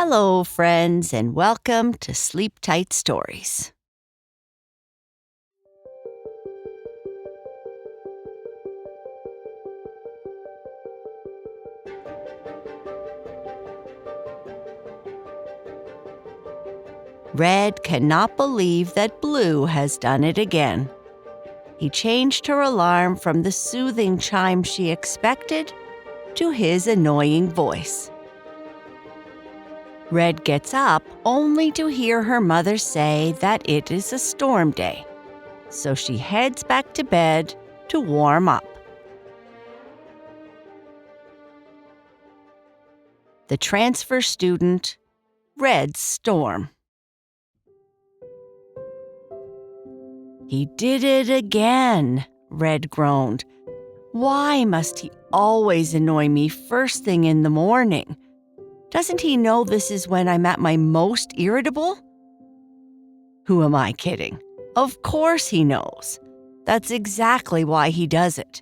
Hello, friends, and welcome to Sleep Tight Stories. Red cannot believe that Blue has done it again. He changed her alarm from the soothing chime she expected to his annoying voice. Red gets up only to hear her mother say that it is a storm day, so she heads back to bed to warm up. The transfer student, Red's storm. He did it again, Red groaned. Why must he always annoy me first thing in the morning? Doesn't he know this is when I'm at my most irritable? Who am I kidding? Of course he knows. That's exactly why he does it.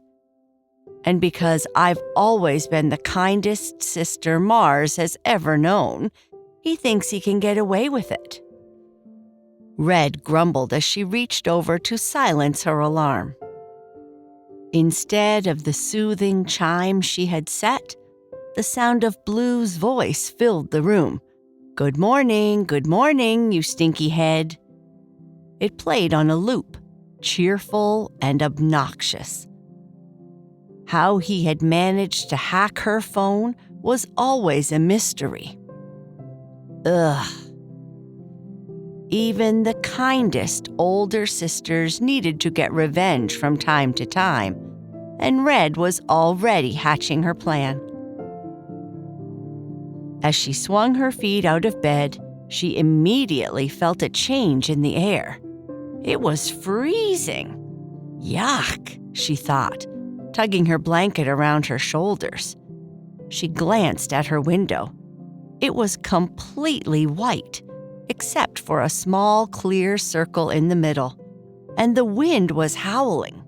And because I've always been the kindest sister Mars has ever known, he thinks he can get away with it. Red grumbled as she reached over to silence her alarm. Instead of the soothing chime she had set, the sound of Blue's voice filled the room. Good morning, you stinky head." It played on a loop, cheerful and obnoxious. How he had managed to hack her phone was always a mystery. Ugh. Even the kindest older sisters needed to get revenge from time to time, and Red was already hatching her plan. As she swung her feet out of bed, she immediately felt a change in the air. It was freezing. Yuck, she thought, tugging her blanket around her shoulders. She glanced at her window. It was completely white, except for a small, clear circle in the middle, and the wind was howling.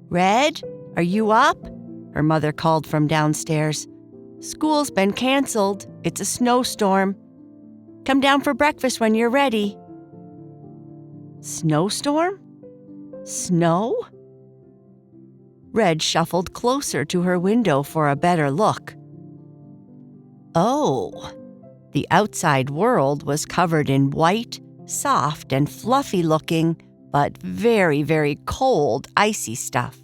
"Red, are you up?" her mother called from downstairs. "School's been canceled. It's a snowstorm. Come down for breakfast when you're ready." Snowstorm? Snow? Red shuffled closer to her window for a better look. Oh, the outside world was covered in white, soft, and fluffy-looking, but very, very cold, icy stuff.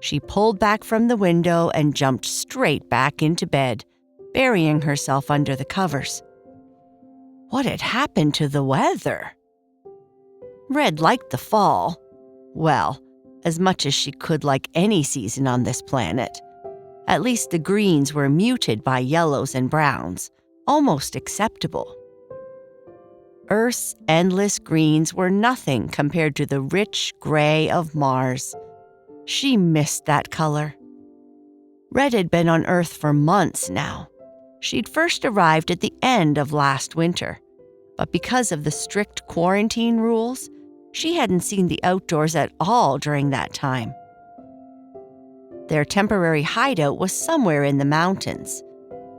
She pulled back from the window and jumped straight back into bed, burying herself under the covers. What had happened to the weather? Red liked the fall. Well, as much as she could like any season on this planet. At least the greens were muted by yellows and browns, almost acceptable. Earth's endless greens were nothing compared to the rich gray of Mars. She missed that color. Red had been on Earth for months now. She'd first arrived at the end of last winter, but because of the strict quarantine rules, she hadn't seen the outdoors at all during that time. Their temporary hideout was somewhere in the mountains.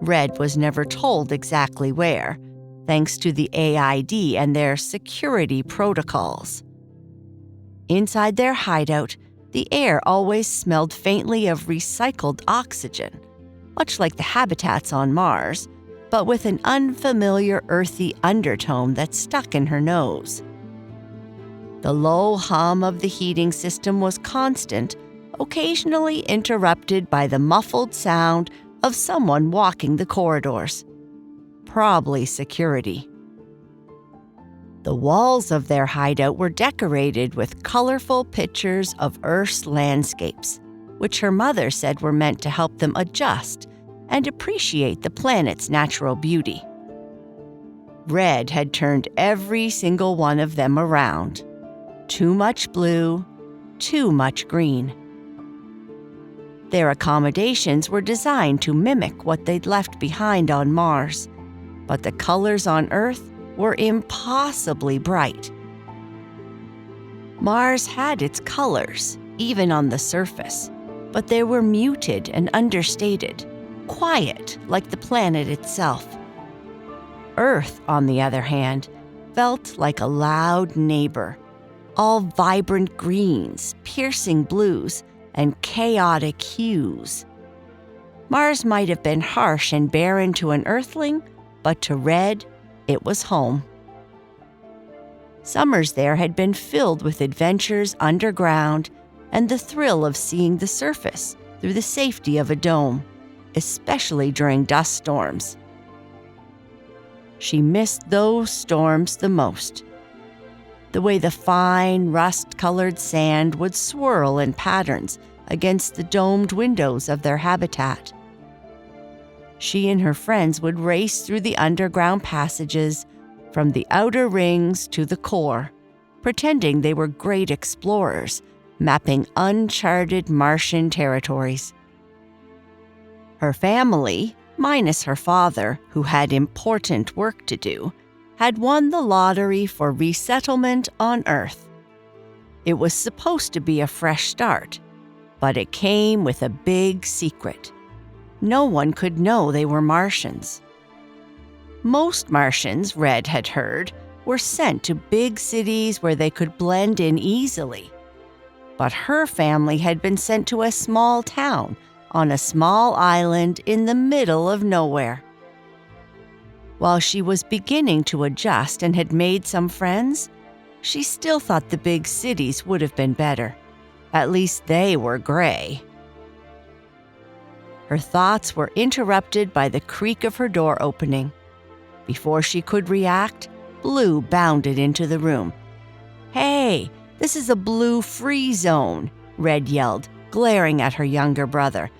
Red was never told exactly where, thanks to the AID and their security protocols. Inside their hideout, the air always smelled faintly of recycled oxygen, much like the habitats on Mars, but with an unfamiliar earthy undertone that stuck in her nose. The low hum of the heating system was constant, occasionally interrupted by the muffled sound of someone walking the corridors. Probably security. The walls of their hideout were decorated with colorful pictures of Earth's landscapes, which her mother said were meant to help them adjust and appreciate the planet's natural beauty. Red had turned every single one of them around. Too much blue, too much green. Their accommodations were designed to mimic what they'd left behind on Mars, but the colors on Earth were impossibly bright. Mars had its colors, even on the surface, but they were muted and understated, quiet like the planet itself, Earth, on the other hand, felt like a loud neighbor, all vibrant greens, piercing blues, and chaotic hues. Mars might have been harsh and barren to an Earthling, but to Red, it was home. Summers there had been filled with adventures underground and the thrill of seeing the surface through the safety of a dome, especially during dust storms. She missed those storms the most. The way the fine, rust-colored sand would swirl in patterns against the domed windows of their habitat. She and her friends would race through the underground passages from the outer rings to the core, pretending they were great explorers, mapping uncharted Martian territories. Her family, minus her father, who had important work to do, had won the lottery for resettlement on Earth. It was supposed to be a fresh start, but it came with a big secret. No one could know they were Martians. Most Martians, Red had heard, were sent to big cities where they could blend in easily. But her family had been sent to a small town on a small island in the middle of nowhere. While she was beginning to adjust and had made some friends, she still thought the big cities would have been better. At least they were gray. Her thoughts were interrupted by the creak of her door opening. Before she could react, Blue bounded into the room. "Hey, this is a blue free zone," Red yelled, glaring at her younger brother.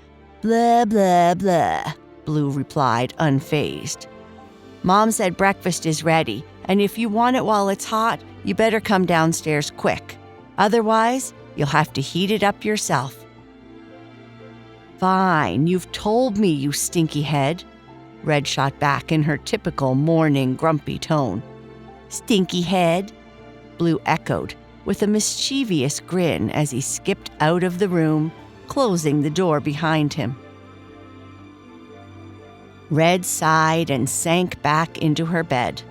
"Blah, blah, blah," Blue replied, unfazed. "Mom said breakfast is ready, and if you want it while it's hot, you better come downstairs quick. Otherwise, you'll have to heat it up yourself." "Fine, you've told me, you stinky head," Red shot back in her typical morning grumpy tone. "Stinky head," Blue echoed with a mischievous grin as he skipped out of the room, closing the door behind him. Red sighed and sank back into her bed.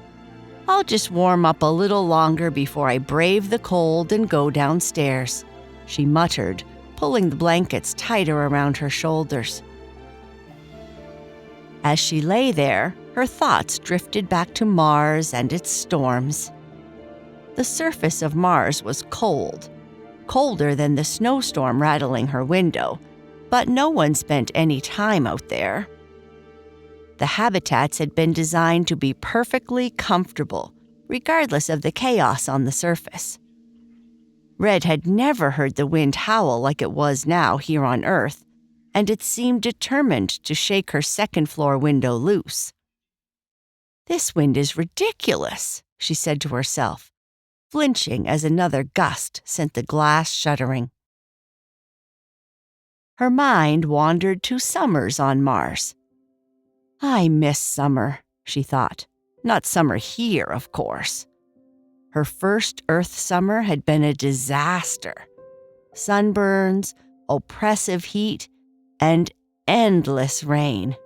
"I'll just warm up a little longer before I brave the cold and go downstairs," she muttered, pulling the blankets tighter around her shoulders. As she lay there, her thoughts drifted back to Mars and its storms. The surface of Mars was cold, colder than the snowstorm rattling her window, but no one spent any time out there. The habitats had been designed to be perfectly comfortable, regardless of the chaos on the surface. Red had never heard the wind howl like it was now here on Earth, and it seemed determined to shake her second-floor window loose. "This wind is ridiculous," she said to herself, flinching as another gust sent the glass shuddering. Her mind wandered to summers on Mars. "I miss summer," she thought. "Not summer here, of course." Her first Earth summer had been a disaster. Sunburns, oppressive heat, and endless rain.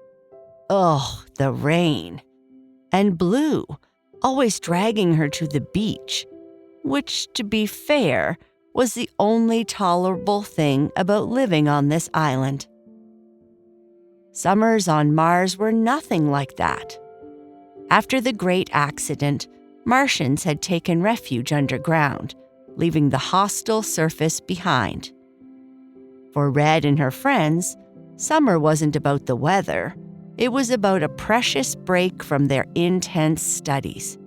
Oh, the rain. And Blue, always dragging her to the beach, which, to be fair, was the only tolerable thing about living on this island. Summers on Mars were nothing like that. After the Great Accident, Martians had taken refuge underground, leaving the hostile surface behind. For Red and her friends, summer wasn't about the weather. It was about a precious break from their intense studies.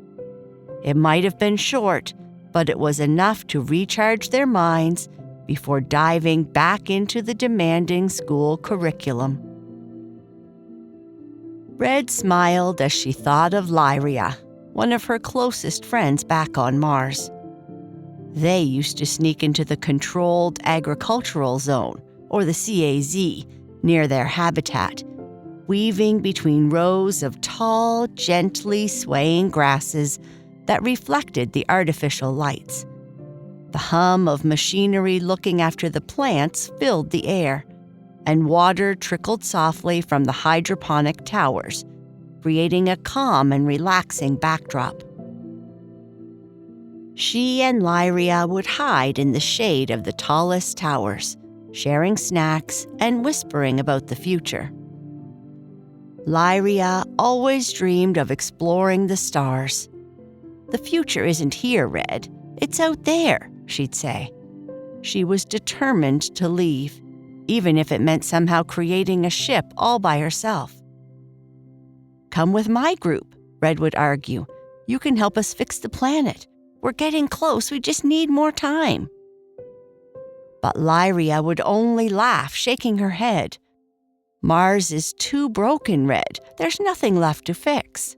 It might have been short, but it was enough to recharge their minds before diving back into the demanding school curriculum. Red smiled as she thought of Lyria, one of her closest friends back on Mars. They used to sneak into the Controlled Agricultural Zone, or the CAZ, near their habitat, weaving between rows of tall, gently swaying grasses that reflected the artificial lights. The hum of machinery looking after the plants filled the air, and water trickled softly from the hydroponic towers, creating a calm and relaxing backdrop. She and Lyria would hide in the shade of the tallest towers, sharing snacks and whispering about the future. Lyria always dreamed of exploring the stars. "The future isn't here, Red. It's out there," she'd say. She was determined to leave, even if it meant somehow creating a ship all by herself. "Come with my group," Red would argue. "You can help us fix the planet. We're getting close, we just need more time." But Lyria would only laugh, shaking her head. "Mars is too broken, Red. There's nothing left to fix."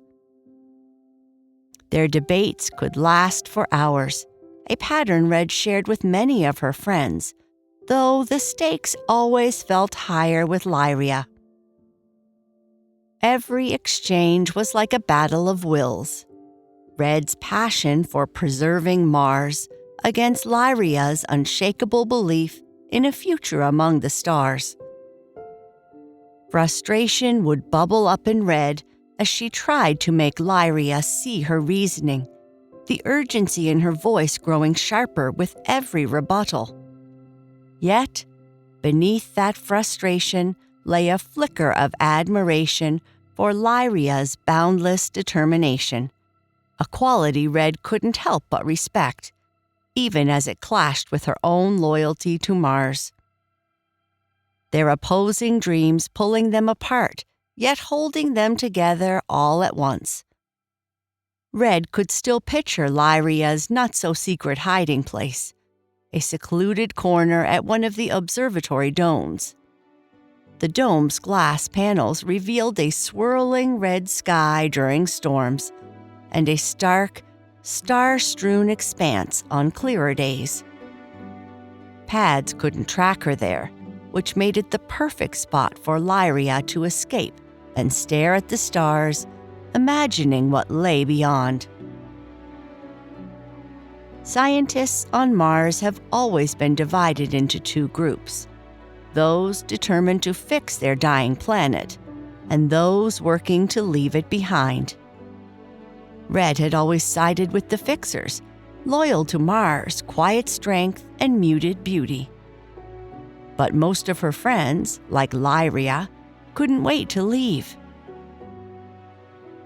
Their debates could last for hours, a pattern Red shared with many of her friends, though the stakes always felt higher with Lyria. Every exchange was like a battle of wills. Red's passion for preserving Mars against Lyria's unshakable belief in a future among the stars. Frustration would bubble up in Red as she tried to make Lyria see her reasoning, the urgency in her voice growing sharper with every rebuttal. Yet, beneath that frustration lay a flicker of admiration for Lyria's boundless determination, a quality Red couldn't help but respect, even as it clashed with her own loyalty to Mars. Their opposing dreams pulling them apart, yet holding them together all at once. Red could still picture Lyria's not-so-secret hiding place, a secluded corner at one of the observatory domes. The dome's glass panels revealed a swirling red sky during storms, and a stark, star-strewn expanse on clearer days. Pads couldn't track her there, which made it the perfect spot for Lyria to escape and stare at the stars, imagining what lay beyond. Scientists on Mars have always been divided into two groups: those determined to fix their dying planet, and those working to leave it behind. Red had always sided with the fixers, loyal to Mars' quiet strength and muted beauty. But most of her friends, like Lyria, couldn't wait to leave.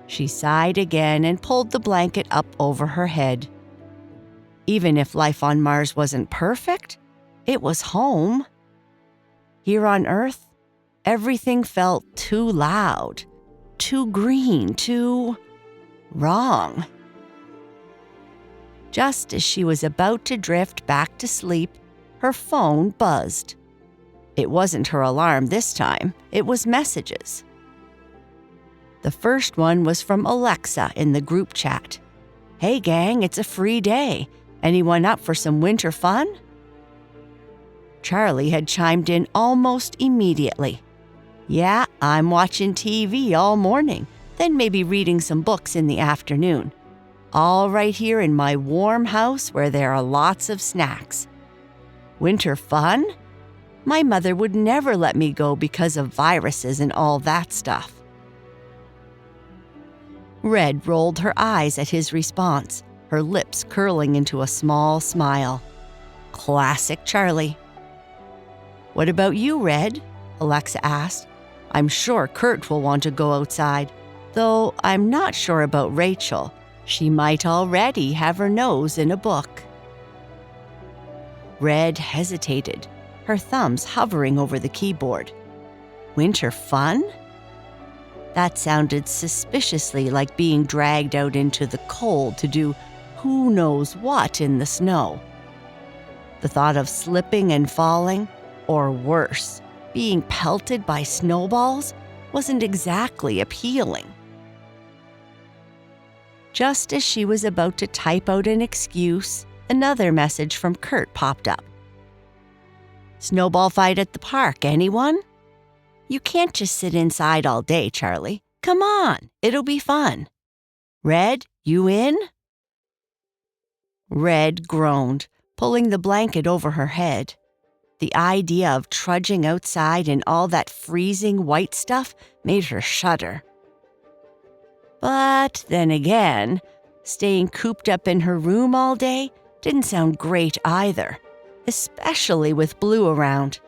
She sighed again and pulled the blanket up over her head. Even if life on Mars wasn't perfect, it was home. Here on Earth, everything felt too loud, too green, too wrong. Just as she was about to drift back to sleep, her phone buzzed. It wasn't her alarm this time, it was messages. The first one was from Alexa in the group chat. "Hey gang, it's a free day. Anyone up for some winter fun?" Charlie had chimed in almost immediately. "Yeah, I'm watching TV all morning, then maybe reading some books in the afternoon. All right here in my warm house where there are lots of snacks. Winter fun? My mother would never let me go because of viruses and all that stuff." Red rolled her eyes at his response, her lips curling into a small smile. Classic Charlie. "What about you, Red?" Alexa asked. "I'm sure Kurt will want to go outside, though I'm not sure about Rachel. She might already have her nose in a book." Red hesitated, her thumbs hovering over the keyboard. Winter fun? That sounded suspiciously like being dragged out into the cold to do who knows what in the snow. The thought of slipping and falling, or worse, being pelted by snowballs, wasn't exactly appealing. Just as she was about to type out an excuse, another message from Kurt popped up. "Snowball fight at the park, anyone? You can't just sit inside all day, Charlie. Come on, it'll be fun. Red, you in?" Red groaned, pulling the blanket over her head. The idea of trudging outside in all that freezing white stuff made her shudder. But then again, staying cooped up in her room all day didn't sound great either, especially with Blue around.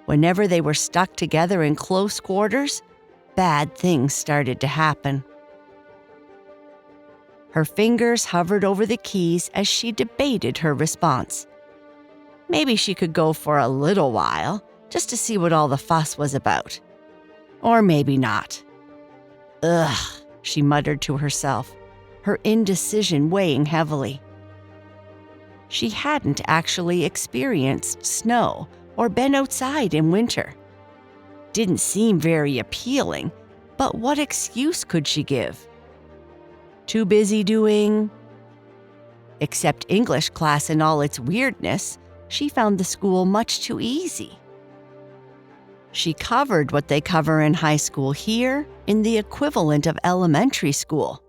Whenever they were stuck together in close quarters, bad things started to happen. Her fingers hovered over the keys as she debated her response. Maybe she could go for a little while, just to see what all the fuss was about. Or maybe not. Ugh, she muttered to herself, her indecision weighing heavily. She hadn't actually experienced snow or been outside in winter. Didn't seem very appealing, but what excuse could she give? Too busy doing? Except English class and all its weirdness, she found the school much too easy. She covered what they cover in high school here in the equivalent of elementary school.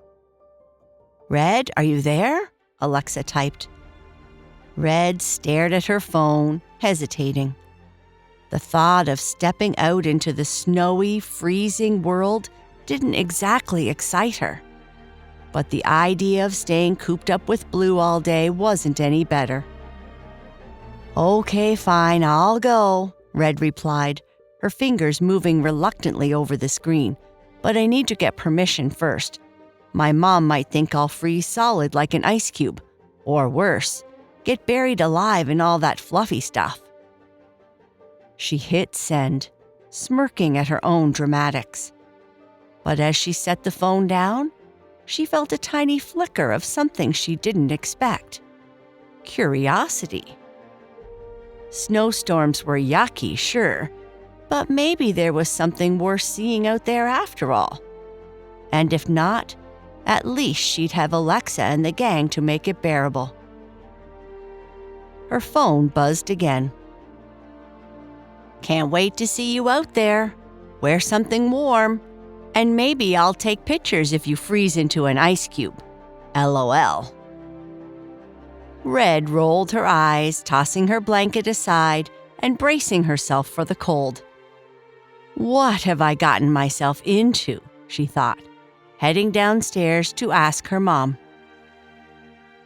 "Red, are you there?" Alexa typed. Red stared at her phone, hesitating. The thought of stepping out into the snowy, freezing world didn't exactly excite her. But the idea of staying cooped up with Blue all day wasn't any better. "Okay, fine, I'll go," Red replied, her fingers moving reluctantly over the screen. "But I need to get permission first. My mom might think I'll freeze solid like an ice cube, or worse, get buried alive in all that fluffy stuff." She hit send, smirking at her own dramatics. But as she set the phone down, she felt a tiny flicker of something she didn't expect. Curiosity. Snowstorms were yucky, sure, but maybe there was something worth seeing out there after all. And if not, at least she'd have Alexa and the gang to make it bearable. Her phone buzzed again. "Can't wait to see you out there. Wear something warm. And maybe I'll take pictures if you freeze into an ice cube. LOL." Red rolled her eyes, tossing her blanket aside and bracing herself for the cold. "What have I gotten myself into?" she thought, heading downstairs to ask her mom.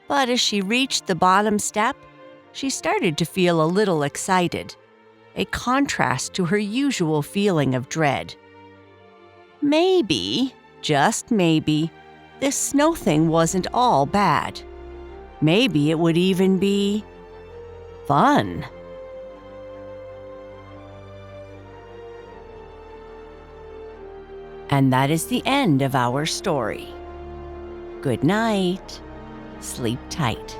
But as she reached the bottom step, she started to feel a little excited, a contrast to her usual feeling of dread. Maybe, just maybe, this snow thing wasn't all bad. Maybe it would even be fun. And that is the end of our story. Good night. Sleep tight.